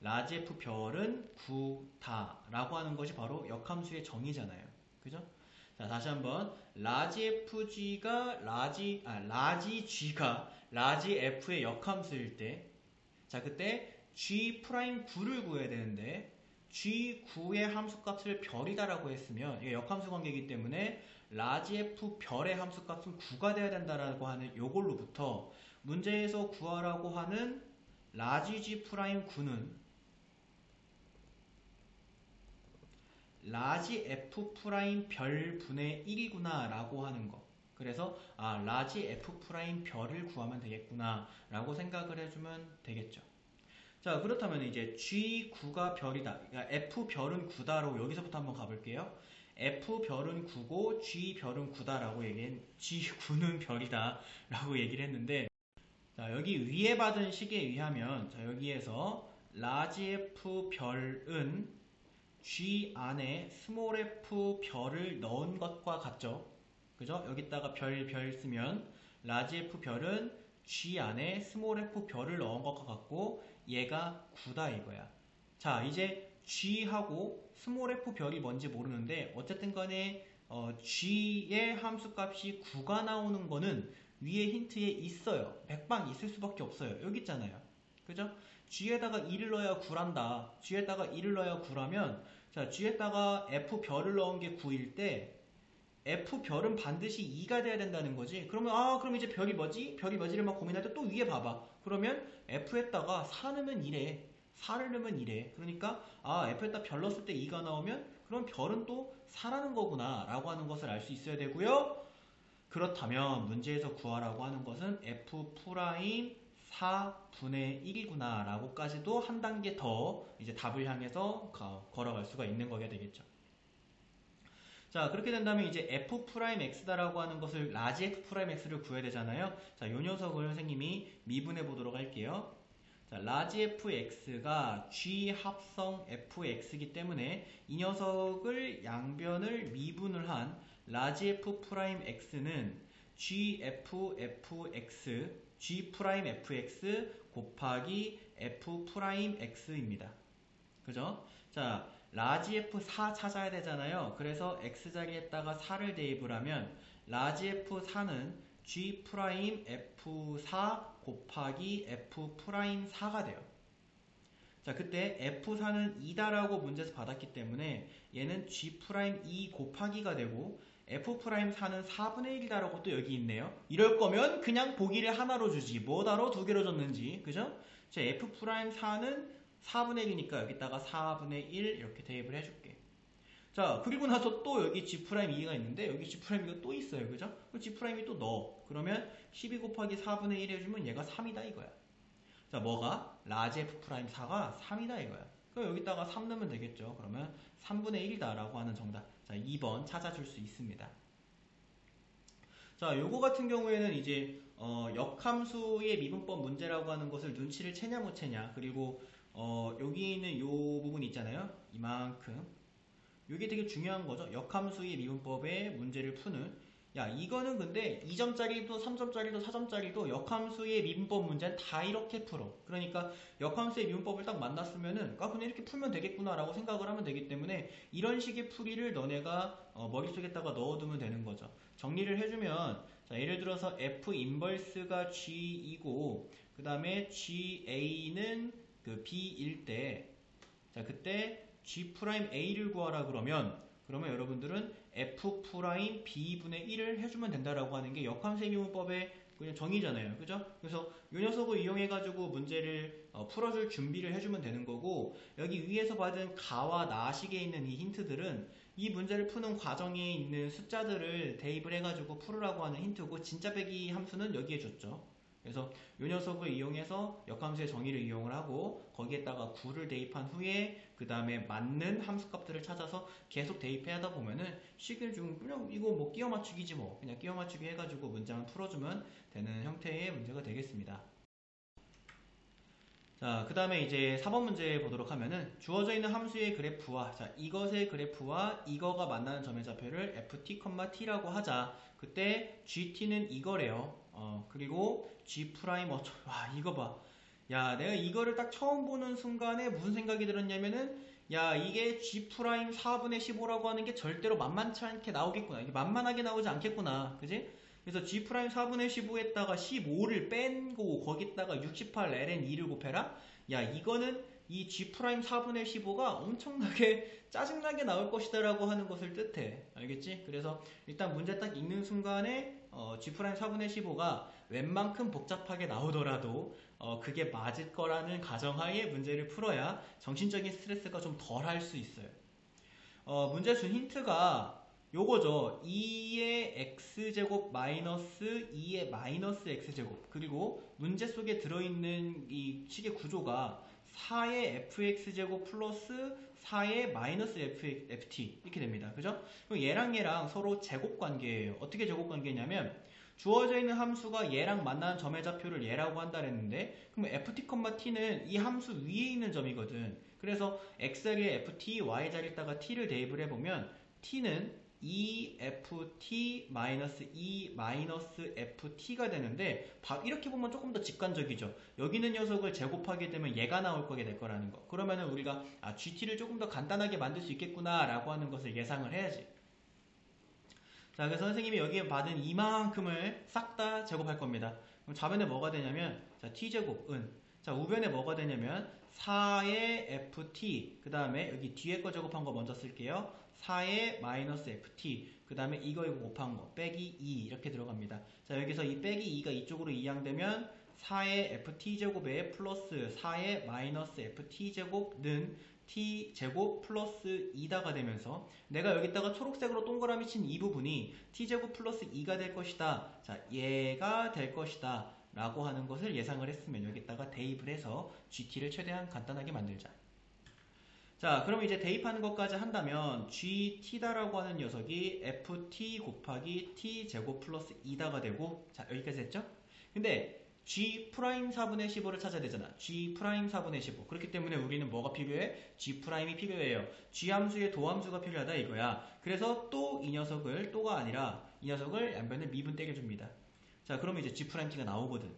S1: 라지 F 별은 9다 라고 하는 것이 바로 역함수의 정의잖아요. 그죠? 자, 다시 한번 라지 FG가 라지 G가 라지 F의 역함수일 때, 자, 그때 G'9를 구해야 되는데 G9의 함수값을 별이다라고 했으면 이게 역함수 관계이기 때문에 라지 F 별의 함수값은 9가 돼야 된다라고 하는 요걸로부터 문제에서 구하라고 하는 라지 G'9는 라지 F 별 분의 1이구나 라고 하는 거. 그래서 라지 F 별을 구하면 되겠구나 라고 생각을 해주면 되겠죠. 자, 그렇다면 이제 G9가 별이다. 그러니까 F 별은 9다로 여기서부터 한번 가볼게요. F 별은 9고 G 별은 9다라고 G9는 별이다 라고 얘기를 했는데, 자, 여기 위에 받은 식에 의하면, 자, 여기에서 라지 F 별은 G 안에 스몰 f 별을 넣은 것과 같죠. 그죠? 여기다가 별 쓰면 라지 F 별은 G 안에 스몰 f 별을 넣은 것과 같고 얘가 9다 이거야. 자, 이제 G하고 스몰 f 별이 뭔지 모르는데 어쨌든 간에 G의 함수값이 9가 나오는 거는 위에 힌트에 있어요. 백방 있을 수밖에 없어요. 여기 있잖아요. 그죠? G에다가 2를 넣어야 9란다. G에다가 2를 넣어야 9라면, 자, G에다가 F별을 넣은 게 9일 때 F별은 반드시 2가 돼야 된다는 거지. 그러면 그럼 이제 별이 뭐지? 별이 뭐지를 막 고민할 때 또 위에 봐봐. 그러면 F에다가 4 넣으면 2래. 4를 넣으면 2래. 그러니까 F에다 별 넣었을 때 2가 나오면 그럼 별은 또 4라는 거구나 라고 하는 것을 알 수 있어야 되고요. 그렇다면 문제에서 구하라고 하는 것은 F 프라임 4분의 1이구나 라고까지도 한 단계 더 이제 답을 향해서 걸어갈 수가 있는 거게 되겠죠. 자, 그렇게 된다면 이제 F 프라임 X다라고 하는 것을 라지 F 프라임 X를 구해야 되잖아요. 자, 요 녀석을 선생님이 미분해 보도록 할게요. 자, 라지 fx가 g 합성 fx이기 때문에 이 녀석을 양변을 미분을 한 라지 f 프라임 x는 g f fx g 프라임 fx 곱하기 f 프라임 x입니다. 그죠? 자, 라지 f4 찾아야 되잖아요. 그래서 x자리에다가 4를 대입을 하면 라지 f4는 g 프라임 f4 곱하기 f 프라임 4가 돼요. 자, 그때 f4는 2다라고 문제에서 받았기 때문에 얘는 g 프라임 2 곱하기가 되고 f 프라임 4는 4분의 1이다라고 또 여기 있네요. 이럴 거면 그냥 보기를 하나로 주지 뭐다로 두 개로 줬는지. 그죠? 자, f 프라임 4는 4분의 1이니까 여기다가 4분의 1 이렇게 대입을 해줄게. 자, 그리고 나서 또 여기 G'2가 있는데 여기 G'2가 또 있어요. 그죠? G'2이 또 넣어. 그러면 12 곱하기 4분의 1 해주면 얘가 3이다 이거야. 자, 뭐가? 라지 F'4가 3이다 이거야. 그럼 여기다가 3 넣으면 되겠죠. 그러면 3분의 1이다 라고 하는 정답. 자, 2번 찾아줄 수 있습니다. 자, 요거 같은 경우에는 이제 역함수의 미분법 문제라고 하는 것을 눈치를 채냐 못 채냐, 그리고 여기 있는 요 부분 있잖아요. 이만큼. 이게 되게 중요한 거죠. 역함수의 미분법의 문제를 푸는. 야, 이거는 근데 2점짜리도 3점짜리도 4점짜리도 역함수의 미분법 문제는 다 이렇게 풀어. 그러니까 역함수의 미분법을 딱 만났으면은 그냥 이렇게 풀면 되겠구나 라고 생각을 하면 되기 때문에 이런 식의 풀이를 너네가 머릿속에다가 넣어두면 되는 거죠. 정리를 해주면, 자, 예를 들어서 F 인버스가 G이고 그 다음에 GA는 그 B일 때, 자, 그때 G'A를 구하라 그러면 여러분들은 F'B분의 1을 해주면 된다라고 하는 게 역함수의 미분법의 그냥 정의잖아요. 그죠? 그래서 이 녀석을 이용해가지고 문제를 풀어줄 준비를 해주면 되는 거고, 여기 위에서 받은 가와 나식에 있는 이 힌트들은 이 문제를 푸는 과정에 있는 숫자들을 대입을 해가지고 풀으라고 하는 힌트고, 진짜 빼기 함수는 여기에 줬죠. 그래서 이 녀석을 이용해서 역함수의 정의를 이용을 하고 거기에다가 9를 대입한 후에 그 다음에 맞는 함수값들을 찾아서 계속 대입해 하다 보면은 식을 좀 그냥 이거 뭐 끼워 맞추기지 뭐, 그냥 끼워 맞추기 해가지고 문장을 풀어주면 되는 형태의 문제가 되겠습니다. 자, 그 다음에 이제 4번 문제 보도록 하면은 주어져 있는 함수의 그래프와 자, 이것의 그래프와 이거가 만나는 점의 좌표를 ft, t라고 하자. 그때 gt는 이거래요. 그리고 g 프라임 와, 이거 봐. 야, 내가 이거를 딱 처음 보는 순간에 무슨 생각이 들었냐면은 야, 이게 g 프라임 4분의 15라고 하는 게 절대로 만만치 않게 나오겠구나. 이게 만만하게 나오지 않겠구나. 그지? 그래서 g 프라임 4분의 15에다가 15를 뺀고 거기다가 68 ln 2를 곱해라? 야, 이거는 이 g 프라임 4분의 15가 엄청나게 짜증나게 나올 것이다 라고 하는 것을 뜻해. 알겠지? 그래서 일단 문제 딱 읽는 순간에 g 프라임 4분의 15가 웬만큼 복잡하게 나오더라도 그게 맞을 거라는 가정하에 문제를 풀어야 정신적인 스트레스가 좀 덜 할 수 있어요. 문제 준 힌트가 요거죠. 2의 x제곱 마이너스 2의 마이너스 x제곱, 그리고 문제 속에 들어있는 이 식의 구조가 4의 fx제곱 플러스 4의 마이너스 ft 이렇게 됩니다. 그죠? 그럼 얘랑 서로 제곱 관계예요. 어떻게 제곱 관계냐면 주어져 있는 함수가 얘랑 만나는 점의 좌표를 얘라고 한다 그랬는데, 그럼 ft, t는 이 함수 위에 있는 점이거든. 그래서 x 자리에 ft, y 자리에다가 t를 대입을 해보면 t는 2ft 마이너스 2 마이너스 ft가 되는데, 이렇게 보면 조금 더 직관적이죠. 여기 있는 녀석을 제곱하게 되면 얘가 나올 거게 될 거라는 거. 그러면은 우리가 gt를 조금 더 간단하게 만들 수 있겠구나 라고 하는 것을 예상을 해야지. 자, 그래서 선생님이 여기에 받은 이만큼을 싹 다 제곱할 겁니다. 그럼 좌변에 뭐가 되냐면, 자, t제곱은, 자, 우변에 뭐가 되냐면 4의 ft, 그 다음에 여기 뒤에 거 제곱한 거 먼저 쓸게요. 4의 마이너스 ft, 그 다음에 이거 곱한 거 빼기 2 이렇게 들어갑니다. 자, 여기서 이 빼기 2가 이쪽으로 이양되면 4의 ft제곱에 플러스 4의 마이너스 ft제곱는 t제곱 플러스 2다가 되면서 내가 여기다가 초록색으로 동그라미 친 이 부분이 t제곱 플러스 2가 될 것이다. 자, 얘가 될 것이다 라고 하는 것을 예상을 했으면 여기다가 대입을 해서 gt를 최대한 간단하게 만들자. 자, 그럼 이제 대입하는 것까지 한다면 gt다라고 하는 녀석이 ft 곱하기 t제곱 플러스 2다가 되고, 자, 여기까지 했죠? 근데 g 프라임 4분의 15를 찾아야 되잖아. g 프라임 4분의 15. 그렇기 때문에 우리는 뭐가 필요해? g 프라임이 필요해요. g 함수의 도함수가 필요하다 이거야. 그래서 또 이 녀석을, 또가 아니라 이 녀석을 양변을 미분 떼겨줍니다. 자, 그러면 이제 g 프라임 t가 나오거든.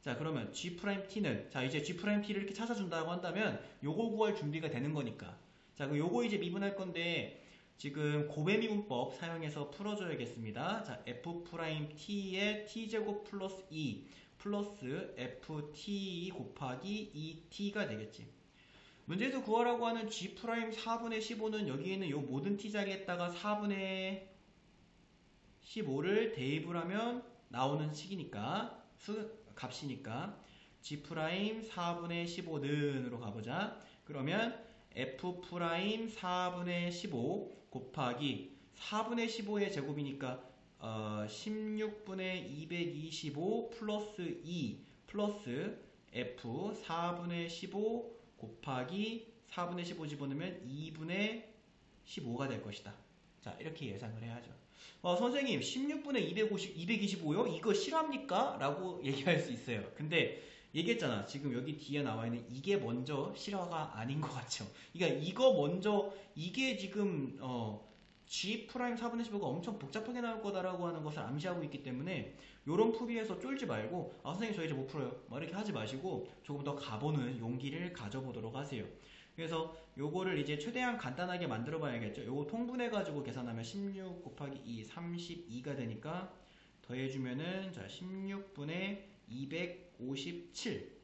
S1: 자, 그러면 g 프라임 t는, 자, 이제 g 프라임 t를 이렇게 찾아준다고 한다면 요거 구할 준비가 되는 거니까. 자, 그럼 요거 이제 미분할 건데 지금 고배 미분법 사용해서 풀어줘야겠습니다. 자, f 프라임 t의 t제곱 플러스 2 플러스 ft 곱하기 2t가 되겠지. 문제에서 구하라고 하는 g 프라임 4분의 15는 여기 있는 요 모든 t 자리에다가 4분의 15를 대입을 하면 나오는 식이니까, 값이니까 g 프라임 4분의 15는으로 가보자. 그러면 f 프라임 4분의 15 곱하기 4분의 15의 제곱이니까 16분의 225 플러스 2 플러스 f 4분의 15 곱하기 4분의 15 집어넣으면 2분의 15가 될 것이다. 자, 이렇게 예상을 해야죠. 선생님 16분의 225요? 이거 실화입니까? 라고 얘기할 수 있어요. 근데 얘기했잖아. 지금 여기 뒤에 나와 있는 이게 먼저 실화가 아닌 것 같죠. 그러니까 이거 먼저, 이게 지금 g 프라임 4분의 15가 엄청 복잡하게 나올 거다라고 하는 것을 암시하고 있기 때문에 요런 풀이에서 쫄지 말고 선생님 저 이제 못 풀어요 막 이렇게 하지 마시고 조금 더 가보는 용기를 가져보도록 하세요. 그래서 요거를 이제 최대한 간단하게 만들어 봐야겠죠. 요거 통분해 가지고 계산하면 16 곱하기 2 32가 되니까 더해주면은, 자, 16분의 257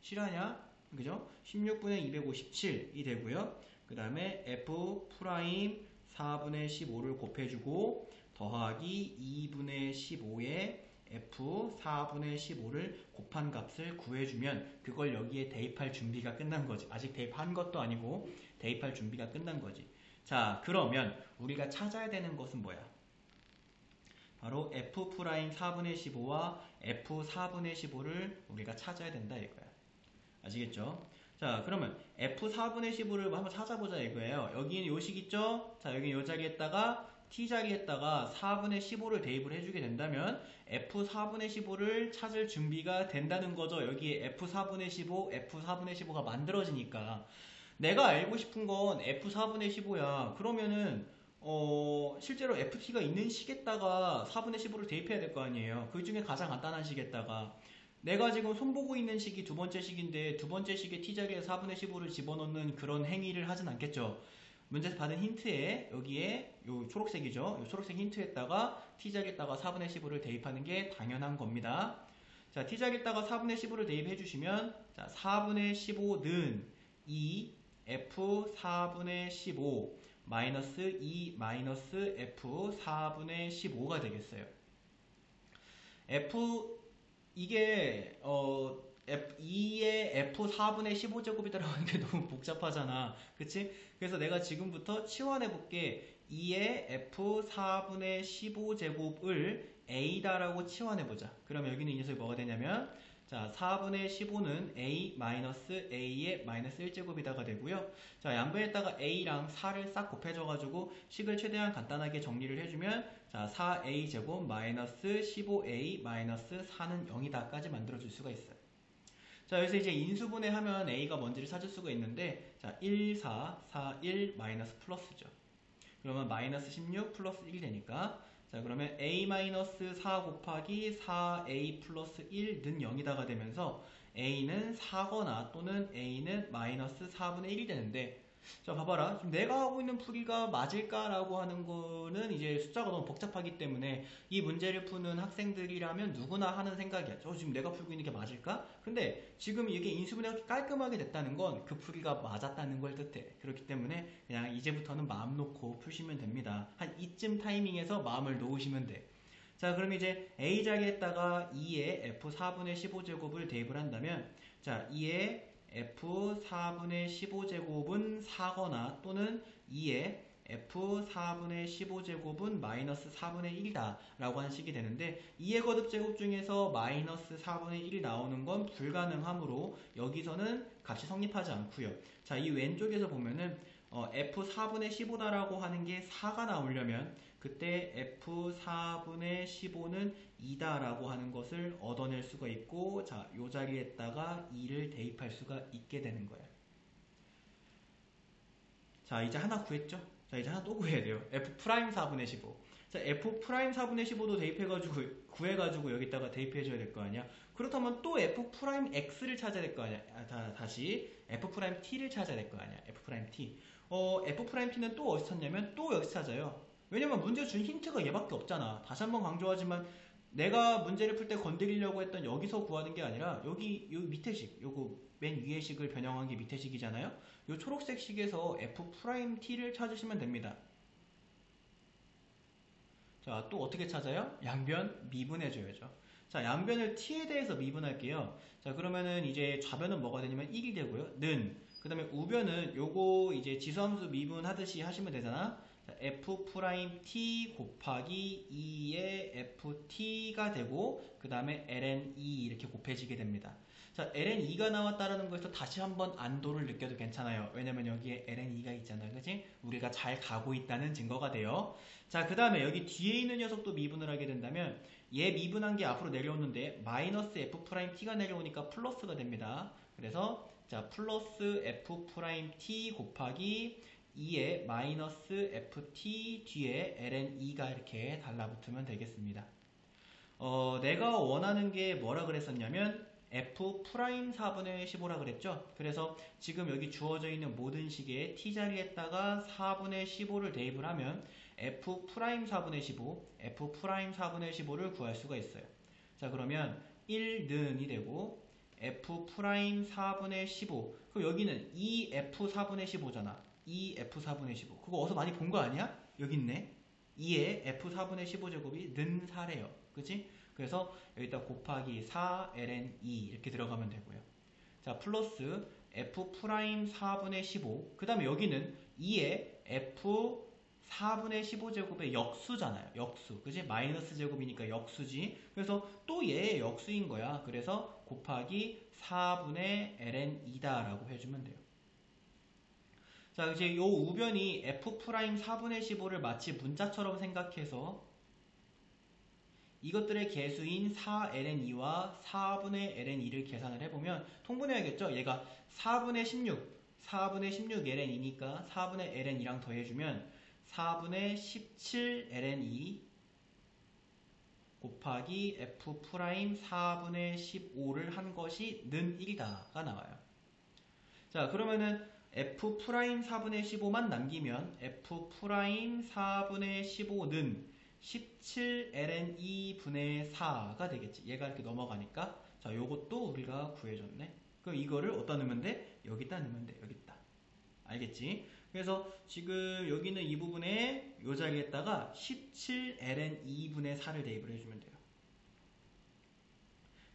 S1: 실화냐? 그죠? 16분의 257이 되고요. 그 다음에 f 프라임 4분의 15를 곱해주고 더하기 2분의 15에 f 4분의 15를 곱한 값을 구해주면 그걸 여기에 대입할 준비가 끝난 거지. 아직 대입한 것도 아니고 대입할 준비가 끝난 거지. 자, 그러면 우리가 찾아야 되는 것은 뭐야? 바로 f 프라임 4분의 15와 f 4분의 15를 우리가 찾아야 된다 이거야. 아시겠죠? 자, 그러면 f 4분의 15를 한번 찾아보자 이거예요. 여기는 요식 있죠? 자, 여기 요 자리에다가 t자리에다가 4분의 15를 대입을 해주게 된다면 f4분의 15를 찾을 준비가 된다는 거죠. 여기에 f4분의 15, f4분의 15가 만들어지니까 내가 알고 싶은 건 f4분의 15야. 그러면은 실제로 ft가 있는 식에다가 4분의 15를 대입해야 될 거 아니에요. 그 중에 가장 간단한 식에다가 내가 지금 손보고 있는 식이 두 번째 식인데 두 번째 식의 t자리에 4분의 15를 집어넣는 그런 행위를 하진 않겠죠. 문제에서 받은 힌트에 여기에 요 초록색이죠. 요 초록색 힌트에다가 t자리에다가 4분의 15를 대입하는 게 당연한 겁니다. 자, t자리에다가 4분의 15를 대입해 주시면 자, 4분의 15는 2 f 4분의 15 마이너스 2 마이너스 f 4분의 15가 되겠어요. f 이게 2의 f4분의 15제곱이라고 하는 게 너무 복잡하잖아. 그치? 그래서 내가 지금부터 치환해 볼게. 2의 f4분의 15제곱을 a다라고 치환해 보자. 그럼 여기는 이 녀석이 뭐가 되냐면 자, 4분의 15는 a 마이너스 a의 마이너스 1제곱이다가 되고요. 자, 양변에다가 a랑 4를 싹 곱해줘가지고 식을 최대한 간단하게 정리를 해주면 자, 4a제곱 마이너스 15a 마이너스 4는 0이다까지 만들어줄 수가 있어요. 자, 여기서 이제 인수분해 하면 a가 뭔지를 찾을 수가 있는데 자, 1, 4, 4, 1 마이너스 플러스죠. 그러면 마이너스 16 플러스 1 되니까 자, 그러면 a-4 곱하기 4a 플러스 1는 0이다가 되면서 a는 4거나 또는 a는 마이너스 4분의 1이 되는데 자, 봐봐라. 지금 내가 하고 있는 풀이가 맞을까라고 하는 거는 이제 숫자가 너무 복잡하기 때문에 이 문제를 푸는 학생들이라면 누구나 하는 생각이야. 지금 내가 풀고 있는 게 맞을까? 근데 지금 이게 인수분해가 깔끔하게 됐다는 건 그 풀이가 맞았다는 걸 뜻해. 그렇기 때문에 그냥 이제부터는 마음 놓고 푸시면 됩니다. 한 이쯤 타이밍에서 마음을 놓으시면 돼. 자, 그럼 이제 a자리에다가 2의 f4분의 15제곱을 대입을 한다면 자, 2의 f4분의 15제곱은 4거나 또는 2의 f4분의 15제곱은 마이너스 4분의 1이다 라고 하는 식이 되는데 2의 거듭제곱 중에서 마이너스 4분의 1이 나오는 건 불가능하므로 여기서는 값이 성립하지 않고요. 자, 이 왼쪽에서 보면은 f4분의 15다라고 하는 게 4가 나오려면 그때 f4분의 15는 2다라고 하는 것을 얻어낼 수가 있고 자, 요 자리에다가 2를 대입할 수가 있게 되는 거예요. 자, 이제 하나 구했죠? 자, 이제 하나 또 구해야 돼요. f'4분의 15. 자, f'4분의 15도 대입해가지고 구해가지고 여기다가 대입해줘야 될 거 아니야? 그렇다면 또 f'x를 찾아야 될 거 아니야? 다시 f't를 찾아야 될 거 아니야? f't. f't는 또 어디서 찾냐면 또 여기서 찾아요. 왜냐면 문제 준 힌트가 얘밖에 없잖아. 다시 한번 강조하지만 내가 문제를 풀 때 건드리려고 했던 여기서 구하는 게 아니라 여기 밑에 식, 요거 맨 위에 식을 변형한 게 밑에 식이잖아요. 요 초록색 식에서 f't를 찾으시면 됩니다. 자, 또 어떻게 찾아요? 양변 미분해줘야죠. 자, 양변을 t에 대해서 미분할게요. 자, 그러면은 이제 좌변은 뭐가 되냐면 1이 되고요. 그 다음에 우변은 요거 이제 지수함수 미분하듯이 하시면 되잖아. 자, f't 곱하기 2의 ft가 되고 그 다음에 ln 2 이렇게 곱해지게 됩니다. 자, ln 2가 나왔다라는 거에서 다시 한번 안도를 느껴도 괜찮아요. 왜냐면 여기에 ln 2가 있잖아요. 그치? 우리가 잘 가고 있다는 증거가 돼요. 자, 그 다음에 여기 뒤에 있는 녀석도 미분을 하게 된다면 얘 미분한 게 앞으로 내려오는데 마이너스 f't가 내려오니까 플러스가 됩니다. 그래서 자, 플러스 f't 곱하기 2의 마이너스 ft 뒤에 ln 2가 이렇게 달라붙으면 되겠습니다. 내가 원하는 게 뭐라 그랬었냐면 f'4분의 15라 그랬죠. 그래서 지금 여기 주어져 있는 모든 식에 t자리에다가 4분의 15를 대입을 하면 f'4분의 15, f'4분의 15를 구할 수가 있어요. 자, 그러면 1는이 되고 f'4분의 15 그럼 여기는 2f4분의 15잖아. 2f4분의 15 그거 어디서 많이 본 거 아니야? 여기 있네. 2의 f4분의 15제곱이 는 4래요. 그치? 그래서 여기다 곱하기 4 ln 2 이렇게 들어가면 되고요. 자, 플러스 f'4분의 15 그 다음에 여기는 2의 f4분의 15제곱의 역수잖아요. 역수. 그치? 마이너스 제곱이니까 역수지. 그래서 또 얘의 역수인 거야. 그래서 곱하기 4분의 ln 2다라고 해주면 돼요. 자, 이제 요 우변이 f 프라임 4분의 15를 마치 문자처럼 생각해서 이것들의 개수인 4ln2와 4분의 ln2를 계산을 해보면 통분해야겠죠? 얘가 4분의 16, 4분의 16ln2니까 4분의 ln2랑 더해주면 4분의 17ln2 곱하기 f 프라임 4분의 15를 한 것이 는 1이다가 나와요. 자, 그러면은 f 프라임 4분의 15만 남기면 f 프라임 4분의 15는 17ln 2분의 4가 되겠지. 얘가 이렇게 넘어가니까. 자, 요것도 우리가 구해줬네. 그럼 이거를 어디다 넣으면 돼? 여기다 넣으면 돼. 여기다. 알겠지? 그래서 지금 여기는 이 부분에 요 자리에다가 17ln 2분의 4를 대입을 해주면 돼요.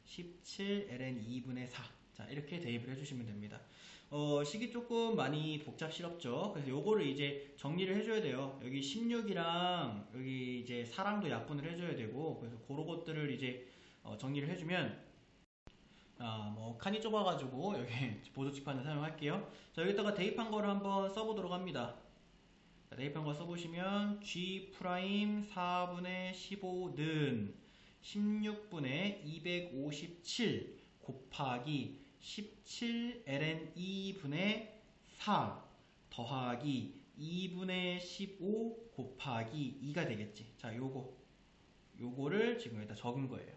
S1: 17ln 2분의 4. 자, 이렇게 대입을 해주시면 됩니다. 식이 조금 많이 복잡스럽죠. 그래서 요거를 이제 정리를 해줘야 돼요. 여기 16이랑 여기 이제 4랑도 약분을 해줘야 되고, 그래서 그런 것들을 이제 정리를 해주면, 뭐 칸이 좁아가지고 여기 보조칙판을 사용할게요. 자, 여기다가 대입한 거를 한번 써보도록 합니다. 자, 대입한 거 써보시면 g 프라임 4분의 15는 16분의 257 곱하기 17ln 2분의 4 더하기 2분의 15 곱하기 2가 되겠지. 자, 요거를 지금 여기다 적은 거예요.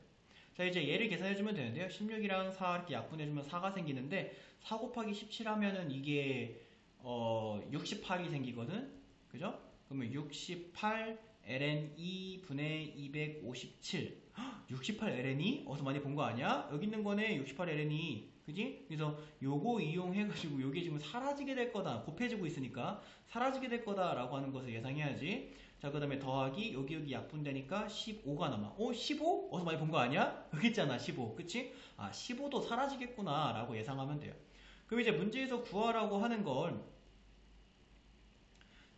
S1: 자, 이제 얘를 계산해주면 되는데요. 16이랑 4 이렇게 약분해주면 4가 생기는데 4 곱하기 17 하면은 이게 68이 생기거든. 그죠? 그러면 68 ln 2분의 257 68 ln이 어디서 많이 본 거 아니야? 여기 있는 거네. 68 ln이 그지? 그래서 요거 이용해가지고 요게 지금 사라지게 될 거다. 곱해지고 있으니까 사라지게 될 거다라고 하는 것을 예상해야지. 자, 그 다음에 더하기 여기 약분되니까 15가 남아. 15? 어디서 많이 본 거 아니야? 여기 있잖아. 15. 그치? 15도 사라지겠구나 라고 예상하면 돼요. 그럼 이제 문제에서 구하라고 하는 건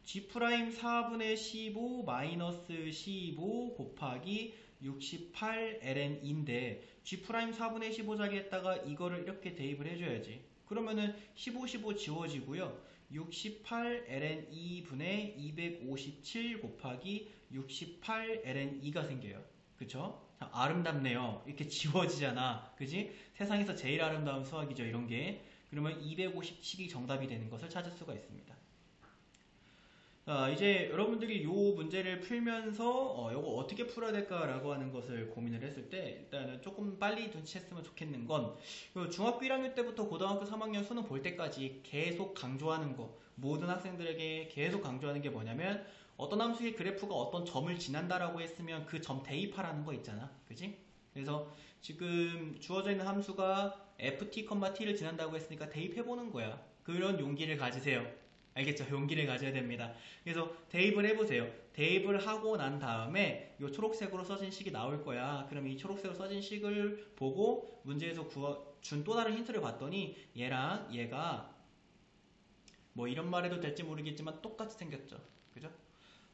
S1: g 프라임 4분의 15 마이너스 15 곱하기 68 ln인데 g 프라임 4분의 15 자리에다가 이거를 이렇게 대입을 해줘야지. 그러면은 15, 15 지워지고요. 68 ln 2분의 257 곱하기 68 ln 2가 생겨요. 그쵸? 아름답네요. 이렇게 지워지잖아. 그지? 세상에서 제일 아름다운 수학이죠. 이런 게. 그러면 257이 정답이 되는 것을 찾을 수가 있습니다. 자, 이제 여러분들이 이 문제를 풀면서 이거 어떻게 풀어야 될까라고 하는 것을 고민을 했을 때 일단은 조금 빨리 눈치챘으면 좋겠는 건 중학교 1학년 때부터 고등학교 3학년 수능 볼 때까지 계속 강조하는 거, 모든 학생들에게 계속 강조하는 게 뭐냐면 어떤 함수의 그래프가 어떤 점을 지난다라고 했으면 그 점 대입하라는 거 있잖아. 그지? 그래서 지금 주어져 있는 함수가 ft,t를 지난다고 했으니까 대입해보는 거야. 그런 용기를 가지세요. 알겠죠? 용기를 가져야 됩니다. 그래서 대입을 해보세요. 대입을 하고 난 다음에 이 초록색으로 써진 식이 나올 거야. 그럼 이 초록색으로 써진 식을 보고 문제에서 준 또 다른 힌트를 봤더니 얘랑 얘가 뭐 이런 말 해도 될지 모르겠지만 똑같이 생겼죠. 그죠?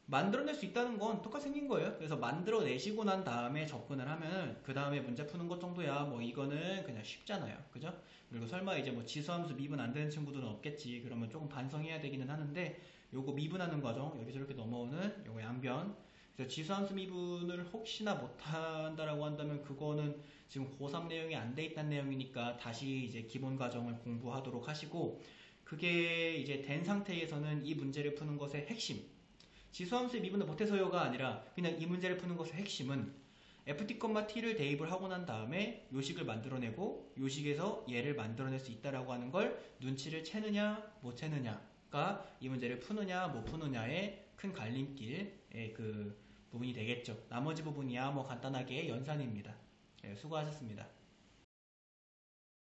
S1: 만들어낼 수 있다는 건 똑같이 생긴 거예요. 그래서 만들어내시고 난 다음에 접근을 하면 그 다음에 문제 푸는 것 정도야 뭐 이거는 그냥 쉽잖아요. 그죠? 그리고 설마 이제 뭐 지수함수 미분 안 되는 친구들은 없겠지. 그러면 조금 반성해야 되기는 하는데 요거 미분하는 과정 여기서 이렇게 넘어오는 요거 양변. 그래서 지수함수 미분을 혹시나 못한다라고 한다면 그거는 지금 고3 내용이 안 돼 있다는 내용이니까 다시 이제 기본 과정을 공부하도록 하시고 그게 이제 된 상태에서는 이 문제를 푸는 것의 핵심 지수함수의 미분을 못해서요가 아니라 그냥 이 문제를 푸는 것의 핵심은 ft,t를 대입을 하고 난 다음에 요식을 만들어내고 요식에서 얘를 만들어낼 수 있다라고 하는 걸 눈치를 채느냐 못 채느냐가 이 문제를 푸느냐 못 푸느냐의 큰 갈림길의 그 부분이 되겠죠. 나머지 부분이야 뭐 간단하게 연산입니다. 네, 수고하셨습니다.